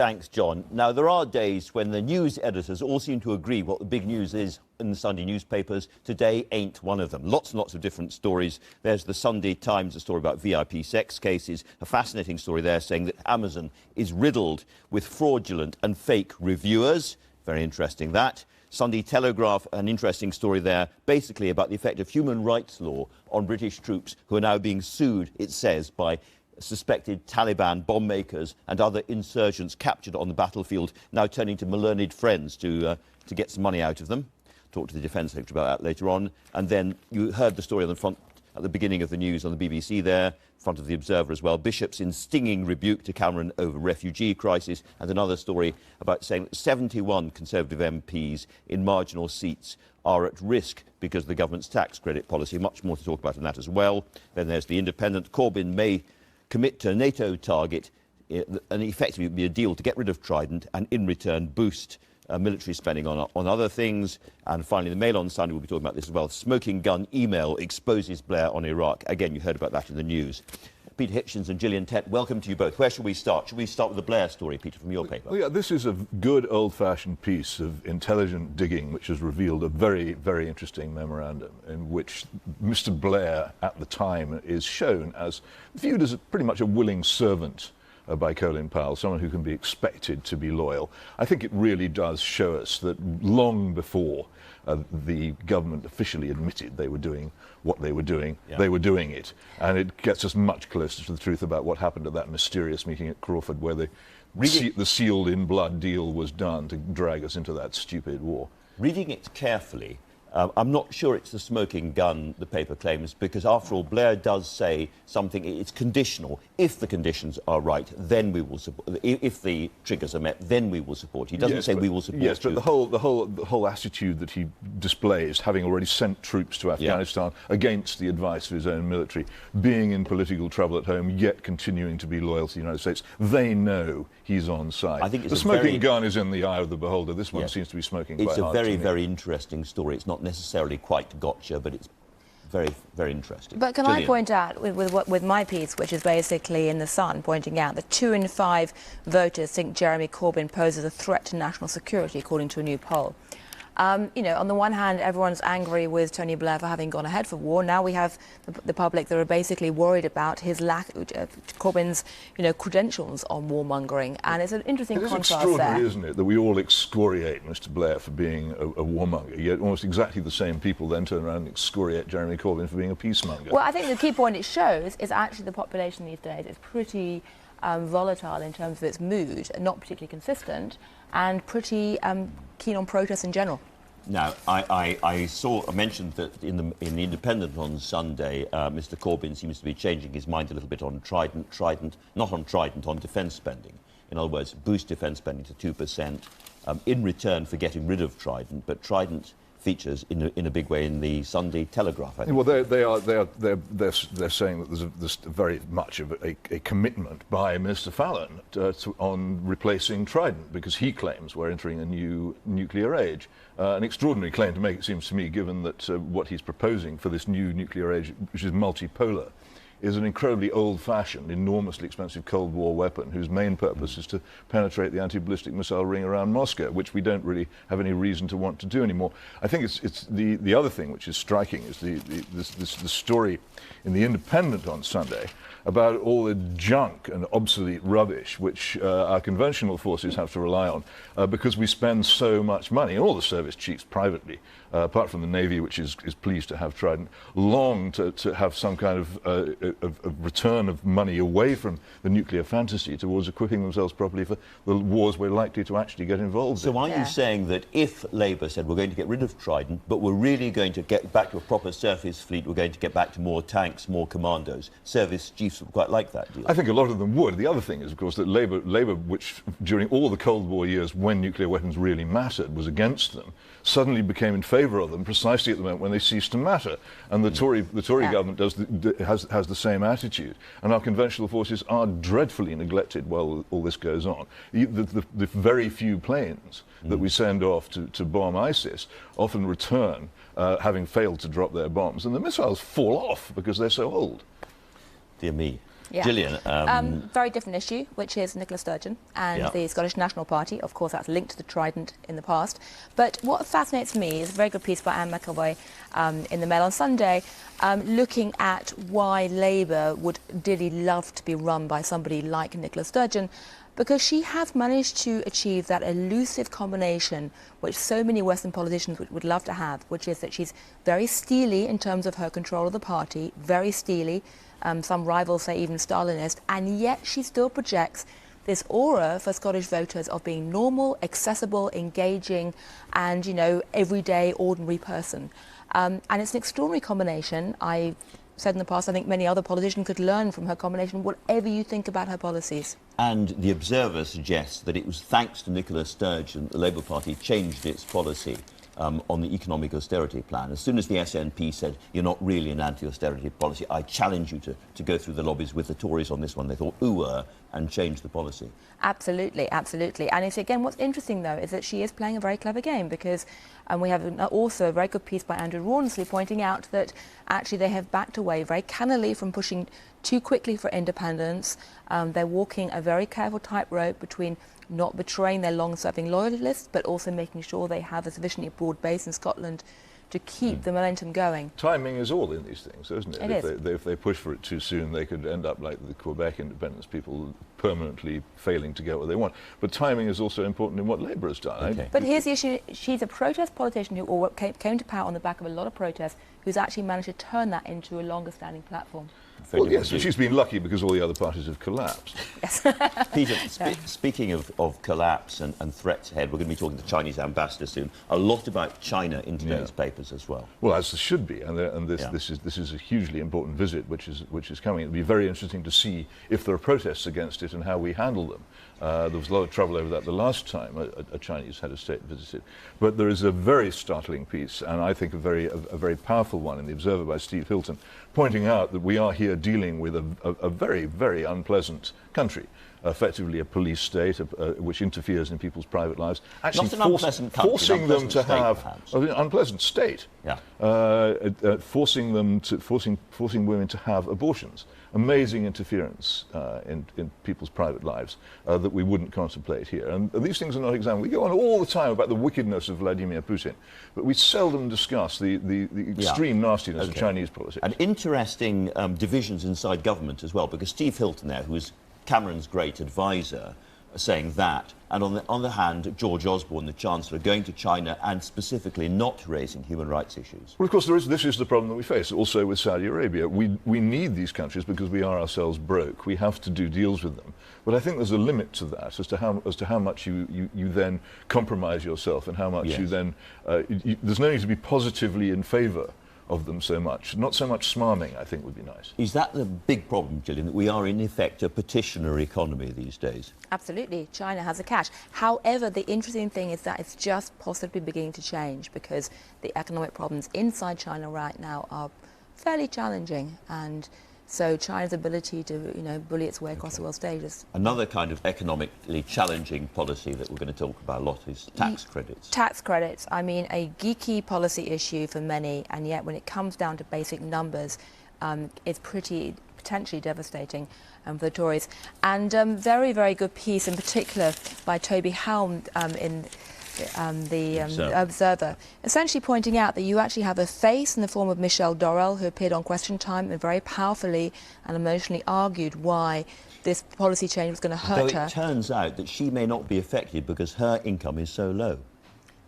Thanks, John. Now, there are days when the news editors all seem to agree what the big news is in the Sunday newspapers. Today ain't one of them. Lots and lots of different stories. There's the Sunday Times, a story about VIP sex cases, a fascinating story there saying that Amazon is riddled with fraudulent and fake reviewers. Very interesting, that. Sunday Telegraph, an interesting story there, basically about the effect of human rights law on British troops who are now being sued, it says, by suspected Taliban bomb makers and other insurgents captured on the battlefield, now turning to learned friends to get some money out of them. Talk to the Defence Secretary about that later on. And then you heard the story on the front at the beginning of the news on the BBC there, front of the Observer as well. Bishops in stinging rebuke to Cameron over refugee crisis, and another story about saying that 71 Conservative MPs in marginal seats are at risk because of the government's tax credit policy. Much more to talk about on that as well. Then there's the Independent. Corbyn may commit to a NATO target and effectively be a deal to get rid of Trident and in return boost military spending on other things. And finally, the Mail on Sunday will be talking about this as well. Smoking gun email exposes Blair on Iraq. Again, you heard about that in the news. Peter Hitchens and Gillian Tett, welcome to you both. Where shall we start? Shall we start with the Blair story, Peter, from your paper? Well, yeah, this is a good old-fashioned piece of intelligent digging which has revealed a very, very interesting memorandum in which Mr. Blair at the time is shown as viewed as pretty much a willing servant by Colin Powell, someone who can be expected to be loyal. I think it really does show us that long before the government officially admitted they were doing what they were doing, they were doing it. And it gets us much closer to the truth about what happened at that mysterious meeting at Crawford where the sealed in blood deal was done to drag us into that stupid war. Reading it carefully, I'm not sure it's the smoking gun, the paper claims, because after all, Blair does say something, it's conditional. If the conditions are right, then we will support. If the triggers are met, then we will support. He doesn't say we will support. Yes, but the whole attitude that he displays, having already sent troops to Afghanistan against the advice of his own military, being in political trouble at home, yet continuing to be loyal to the United States, they know he's on side. I think the smoking gun is in the eye of the beholder. This one seems to be smoking quite hard. It's a very, very interesting story. It's not necessarily quite gotcha, but it's very, very interesting. But can I point out, with my piece, which is basically in The Sun, pointing out that 2 in 5 voters think Jeremy Corbyn poses a threat to national security, according to a new poll. You know, on the one hand, everyone's angry with Tony Blair for having gone ahead for war. Now we have the public that are basically worried about his lack of Corbyn's, you know, credentials on warmongering, and it's an interesting contrast there. It's extraordinary, isn't it, that we all excoriate Mr. Blair for being a warmonger, yet almost exactly the same people then turn around and excoriate Jeremy Corbyn for being a peacemonger. Well, I think the key point it shows is actually the population these days is pretty volatile in terms of its mood, not particularly consistent, and pretty keen on protest in general. Now, I mentioned that in the Independent on Sunday, Mr. Corbyn seems to be changing his mind a little bit on Trident, not on Trident, on defence spending. In other words, boost defence spending to 2% in return for getting rid of Trident, but Trident features in a big way in the Sunday Telegraph, I think. Well, they're saying that there's very much of a commitment by Mr. Fallon on replacing Trident, because he claims we're entering a new nuclear age. An extraordinary claim to make, it seems to me, given that what he's proposing for this new nuclear age, which is multipolar, is an incredibly old-fashioned, enormously expensive Cold War weapon whose main purpose is to penetrate the anti-ballistic missile ring around Moscow, which we don't really have any reason to want to do anymore. I think it's the other thing which is striking is the story in the Independent on Sunday about all the junk and obsolete rubbish which our conventional forces have to rely on because we spend so much money, and all the service chiefs privately, apart from the Navy, which is pleased to have Trident, long to have some kind of return of money away from the nuclear fantasy towards equipping themselves properly for the wars we're likely to actually get involved in. So are you saying that if Labour said we're going to get rid of Trident, but we're really going to get back to a proper surface fleet, we're going to get back to more tanks, more commandos, service chiefs would quite like that deal? I think a lot of them would. The other thing is, of course, that Labour, which during all the Cold War years when nuclear weapons really mattered, was against them, suddenly became in favour of them precisely at the moment when they ceased to matter. And the Tory government has the same attitude. And our conventional forces are dreadfully neglected while all this goes on. The very few planes that we send off to bomb ISIS often return having failed to drop their bombs, and the missiles fall off because they're so old. Dear me. Yeah. Gillian, very different issue, which is Nicola Sturgeon and the Scottish National Party. Of course, that's linked to the Trident in the past. But what fascinates me is a very good piece by Anne McElvoy in the Mail on Sunday, looking at why Labour would dearly love to be run by somebody like Nicola Sturgeon, because she has managed to achieve that elusive combination which so many Western politicians would love to have, which is that she's very steely in terms of her control of the party, very steely, some rivals say even Stalinist, and yet she still projects this aura for Scottish voters of being normal, accessible, engaging, and, you know, everyday, ordinary person. And it's an extraordinary combination. I said in the past, I think many other politicians could learn from her combination, whatever you think about her policies. and The Observer suggests that it was thanks to Nicola Sturgeon that the Labour Party changed its policy on the economic austerity plan. As soon as the SNP said, you're not really an anti-austerity policy, I challenge you to go through the lobbies with the Tories on this one. They thought, and changed the policy. Absolutely, absolutely. And it's, again, what's interesting, though, is that she is playing a very clever game, because we have also a very good piece by Andrew Rawnsley pointing out that actually they have backed away very cannily from pushing too quickly for independence. They're walking a very careful tightrope between not betraying their long-serving loyalists, but also making sure they have a sufficiently broad base in Scotland to keep the momentum going. Timing is all in these things, isn't it? If they push for it too soon, they could end up like the Quebec independence people, permanently failing to get what they want. But timing is also important in what Labour has done. Okay. But here's the issue. She's a protest politician who came to power on the back of a lot of protests, who's actually managed to turn that into a longer-standing platform. Well, yes, but she's been lucky because all the other parties have collapsed. Yes. Peter, speaking of collapse and threats ahead, we're going to be talking to the Chinese ambassador soon. A lot about China in today's papers as well. Well, as there should be, and this is a hugely important visit which is coming. It'll be very interesting to see if there are protests against it and how we handle them. There was a lot of trouble over that the last time a Chinese head of state visited. But there is a very startling piece, and I think a very powerful one in The Observer by Steve Hilton, pointing out that we are here dealing with a very, very unpleasant country, effectively a police state which interferes in people's private lives, actually Not an unpleasant country, forcing them to have an unpleasant state, forcing women to have abortions. Amazing interference in people's private lives that we wouldn't contemplate here. And these things are not examined. We go on all the time about the wickedness of Vladimir Putin, but we seldom discuss the extreme nastiness of Chinese politics. And interesting divisions inside government as well, because Steve Hilton there, who is Cameron's great advisor, saying that, and on the other hand, George Osborne, the Chancellor, going to China and specifically not raising human rights issues. Well, of course, this is the problem that we face, also with Saudi Arabia. We need these countries because we are ourselves broke. We have to do deals with them. But I think there's a limit to that as to how much you then compromise yourself and how much you then... there's no need to be positively in favour of them so much. Not so much smarming, I think, would be nice. Is that the big problem, Gillian, that we are in effect a petitioner economy these days? Absolutely. China has the cash. However, the interesting thing is that it's just possibly beginning to change, because the economic problems inside China right now are fairly challenging, and so China's ability to, bully its way across the world stage is... Another kind of economically challenging policy that we're going to talk about a lot is tax credits. Tax credits, I mean, a geeky policy issue for many, and yet when it comes down to basic numbers, it's pretty potentially devastating for the Tories. And very, very good piece in particular by Toby Helm in the Observer, essentially pointing out that you actually have a face in the form of Michelle Dorrell, who appeared on Question Time and very powerfully and emotionally argued why this policy change was going to hurt her. Though it turns out that she may not be affected because her income is so low.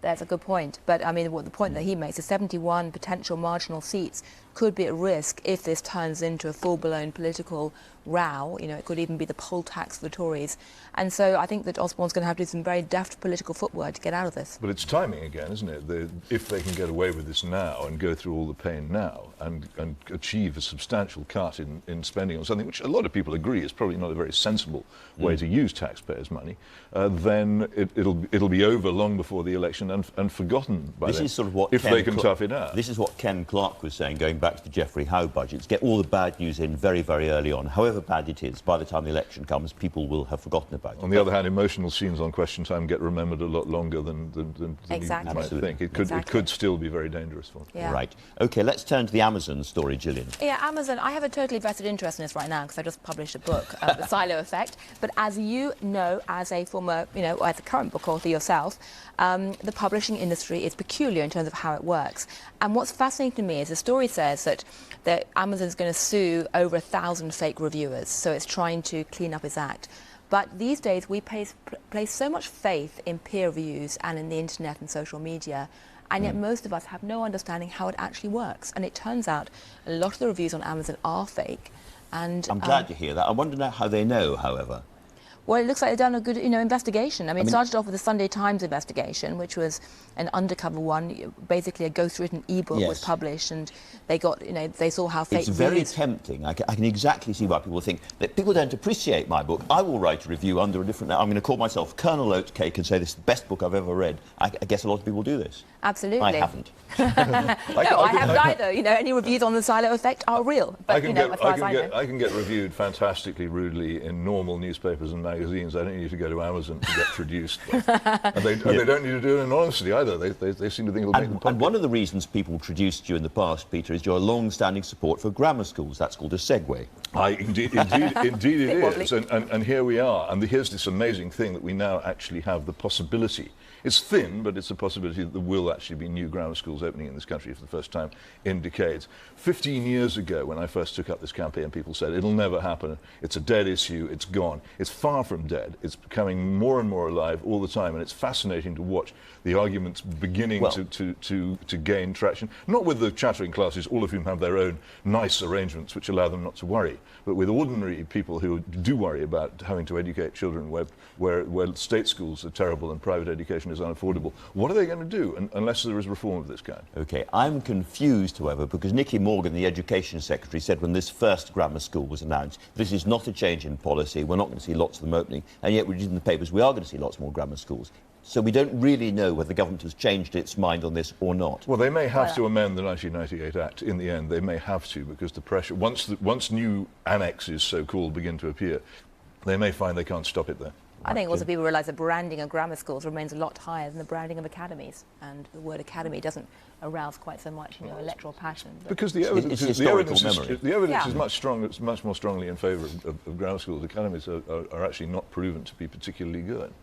There's a good point, but I mean, the point that he makes is 71 potential marginal seats could be at risk if this turns into a full-blown political row. It could even be the poll tax for the Tories. And so I think that Osborne's going to have to do some very deft political footwork to get out of this. But it's timing again, isn't it? If they can get away with this now and go through all the pain now and achieve a substantial cut in spending on something which a lot of people agree is probably not a very sensible way to use taxpayers' money, then it'll be over long before the election and forgotten by This them, is sort of what if they can tough it out. This is what Ken Clarke was saying, going back to the Geoffrey Howe budgets. Get all the bad news in very, very early on. However bad it is, by the time the election comes, people will have forgotten about it. On the other hand, emotional scenes on Question Time get remembered a lot longer than Exactly. you might think. It could still be very dangerous for them. Yeah. Right. OK, let's turn to the Amazon story, Gillian. Yeah, Amazon, I have a totally vested interest in this right now because I just published a book, The Silo Effect. But as you know, as a former, as a current book author yourself, the publishing industry is peculiar in terms of how it works. And what's fascinating to me is the story says that Amazon's going to sue over 1,000 fake reviewers, so it's trying to clean up its act. But these days we place so much faith in peer reviews and in the internet and social media, and yet most of us have no understanding how it actually works. And it turns out a lot of the reviews on Amazon are fake. And I'm glad to hear that. I wonder now how they know, however. Well, it looks like they've done a good, investigation. I mean, it started off with the Sunday Times investigation, which was an undercover one. Basically, a ghostwritten e-book was published, and they got, they saw how fake. It's very tempting. I can exactly see why people think that people don't appreciate my book. I will write a review under a different name. I'm going to call myself Colonel Oatcake and say this is the best book I've ever read. I guess a lot of people do this. Absolutely. I haven't. No, I haven't either. Any reviews on the Silo Effect are real. But, I can get reviewed fantastically rudely in normal newspapers and magazines. I don't need to go to Amazon to get traduced. And they don't need to do it in honesty either. They seem to think it'll make them popular. And one of the reasons people traduced you in the past, Peter, is your long-standing support for grammar schools. That's called a segue. Indeed it is. And here we are. And here's this amazing thing that we now actually have the possibility. It's thin, but it's a possibility that there will actually be new grammar schools opening in this country for the first time in decades. 15 years ago, when I first took up this campaign, people said, it'll never happen. It's a dead issue. It's gone. It's far from dead. It's becoming more and more alive all the time, and it's fascinating to watch the arguments beginning to gain traction, not with the chattering classes, all of whom have their own nice arrangements which allow them not to worry, but with ordinary people who do worry about having to educate children where state schools are terrible and private education is unaffordable. What are they going to do unless there is reform of this kind? OK, I'm confused, however, because Nicky Morgan, the Education Secretary, said when this first grammar school was announced, this is not a change in policy, we're not going to see lots of them opening, and yet we read in the papers we are going to see lots more grammar schools. So we don't really know whether the government has changed its mind on this or not. Well, they may have to amend the 1998 Act in the end. They may have to, because the pressure, once new annexes, so-called, begin to appear, they may find they can't stop it there. I think also people realise the branding of grammar schools remains a lot higher than the branding of academies, and the word academy doesn't arouse quite so much, electoral passion. Because the evidence is much more strongly in favour of grammar schools. Academies are actually not proven to be particularly good.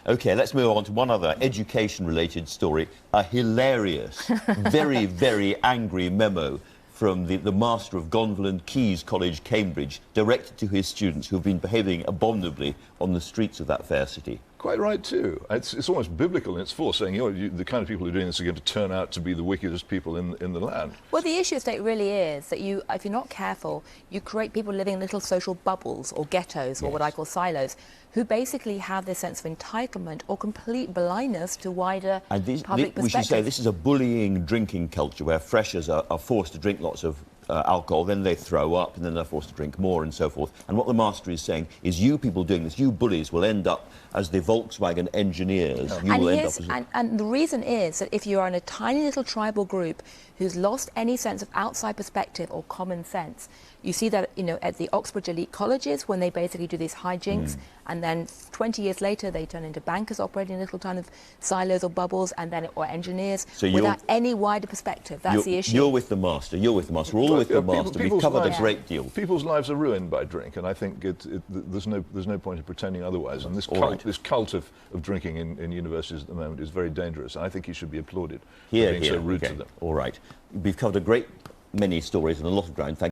OK, let's move on to one other education-related story. A hilarious, very, very angry memo from the master of Gonville and Caius College, Cambridge, directed to his students who have been behaving abominably on the streets of that fair city. Quite right, too. It's almost biblical in its force, saying the kind of people who are doing this are going to turn out to be the wickedest people in the land. Well, the issue state really is that if you're not careful, you create people living in little social bubbles or ghettos, or what I call silos, who basically have this sense of entitlement or complete blindness to wider public perspective. We should say this is a bullying drinking culture where freshers are forced to drink lots of alcohol, then they throw up, and then they're forced to drink more and so forth. And what the master is saying is you people doing this, you bullies, will end up as the Volkswagen engineers. You will end up as and the reason is that if you are in a tiny little tribal group who's lost any sense of outside perspective or common sense, you see that, at the Oxbridge elite colleges when they basically do these hijinks, and then 20 years later they turn into bankers operating little kind of silos or bubbles, or engineers, without any wider perspective. That's the issue. You're with the master. You're with the master. We're all with the master. We've covered a great deal. People's lives are ruined by drink, and I think there's no point in pretending otherwise. And this cult of drinking in universities at the moment is very dangerous, and I think he should be applauded for being so rude to them. All right. We've covered a great many stories and a lot of ground. Thank